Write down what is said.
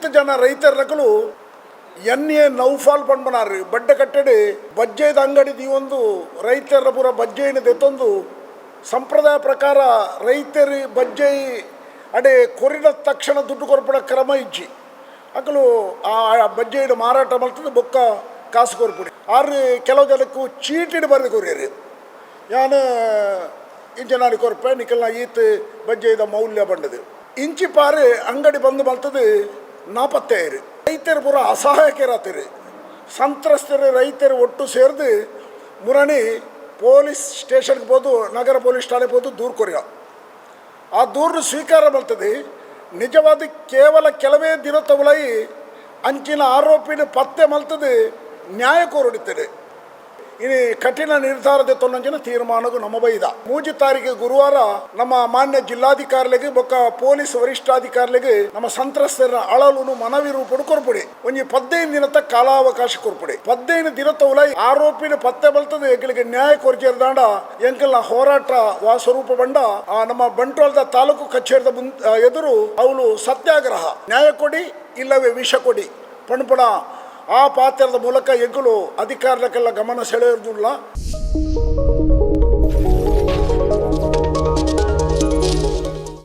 10 ಜನ ರೈತರಗಳು ಎನ್ಎ ನೌಫಾಲ್ ಪಂಡ್ಬನಾರು ಬಡ್ಡೆ ಕಟ್ಟಡೆ ಬಜ್ಜೆದ ಅಂಗಡಿ ಒಂದು ರೈತರ ಪೂರ ಬಜ್ಜೆಯನ್ನು ದೆತ್ತೊಂದು ಸಂಪ್ರದಾಯ ಪ್ರಕಾರ ರೈತರು ಬಜ್ಜೆ ಅಡೆ ಕೊರಿದ ತಕ್ಷಣ ದುಡ್ಡು ಕೊರ್ಪಡ ಕ್ರಮ ಇಜ್ಜಿ ಅಕಲು ಆ ಬಜ್ಜೆಯನ್ನು ಮಾರಾಟ ಮಾಡ್ತದೆ ಬೊಕ್ಕ ಕಾಸು ಕೊರ್ಪುಡಿ ಆರು ಕೆಲವು ಜನಕ್ಕೂ ಚೀಟಿಡ್ ಬರೆದು ಕೊರಿಯರು ಯಾನು ಇಂಚನಾಡಿ ಕೊರ್ಪೆ ನಿಖಲ್ನ ಈತ್ ಬಜ್ಜೆದ ಮೌಲ್ಯ ಬಂಡದು ಇಂಚಿ ಪಾರೆ ಅಂಗಡಿ ಬಂದು ಮಲ್ತದು ನಾಪತ್ತೇರು ರೈತರು ಪೂರ ಅಸಹಾಯಕರಾತಿರು ಸಂತ್ರಸ್ತರು ರೈತರು ಒಟ್ಟು ಸೇರಿದು ಮುರಣಿ ಪೊಲೀಸ್ ಸ್ಟೇಷನ್ಗೆ ಹೋದು ನಗರ ಪೊಲೀಸ್ ಠಾಣೆಗೆ ಹೋದು ದೂರು ಕೊರಿಯ ಆ ದೂರನ್ನು ಸ್ವೀಕಾರ ಮಾಡ್ತದೆ ನಿಜವಾದ ಕೇವಲ ಕೆಲವೇ ದಿನ ತಗೊಳೈ ಅಂಚಿನ ಆರೋಪಿನ ಪತ್ತೆ ಮಲ್ತದೆ ನ್ಯಾಯ ಕೋರಡಿತದೆ ಇನ್ನು ಕಠಿಣ ನಿರ್ಧಾರದ ತೊನ್ನಂಚಿನ ತೀರ್ಮಾನಗೂ ನಮ್ಮ ಬೈದ 3 ತಾರೀಕು ಗುರುವಾರ ನಮ್ಮ ಮಾನ್ಯ ಜಿಲ್ಲಾಧಿಕಾರಿಗಳಿಗೆ ಬೊಕ್ಕ ಪೊಲೀಸ್ ವರಿಷ್ಠಾಧಿಕಾರಿಗಳಿಗೆ ನಮ್ಮ ಸಂತ್ರಸ್ತರ ಅಳಲು ಮನವಿ ರೂಪಡು ಕೊರ್ಪುಡಿ ಒಂಜಿ 15 ದಿನದ ಕಾಲಾವಕಾಶ ಕೊರ್ಪುಡಿ 15 ದಿನ ತೌಲೈ ಆರೋಪಿನ ಪತ್ತೆ ಬಲ್ತದೆ ಎಂಗಳಿಗೆ ನ್ಯಾಯ ಕೊರ್ಚೇರ್ದಾಂಡ ಎಂಕಲ್ನ ಹೋರಾಟ ಸ್ವರೂಪ ಬಂಡ ನಮ್ಮ ಬಂಟ್ವಾಳದ ತಾಲೂಕು ಕಚೇರಿದ ಎದುರು ಅವಳು ಸತ್ಯಾಗ್ರಹ ನ್ಯಾಯ ಕೊಡಿ ಇಲ್ಲವೇ ವಿಷ ಕೊಡಿ ಪಣಪಣ ಆ ಪಾತ್ರದ ಮೂಲಕ ಎಂಕುಲು ಅಧಿಕಾರಕ್ಕೆಲ್ಲ ಗಮನ ಸೆಳೆಯೋದಿಲ್ಲ.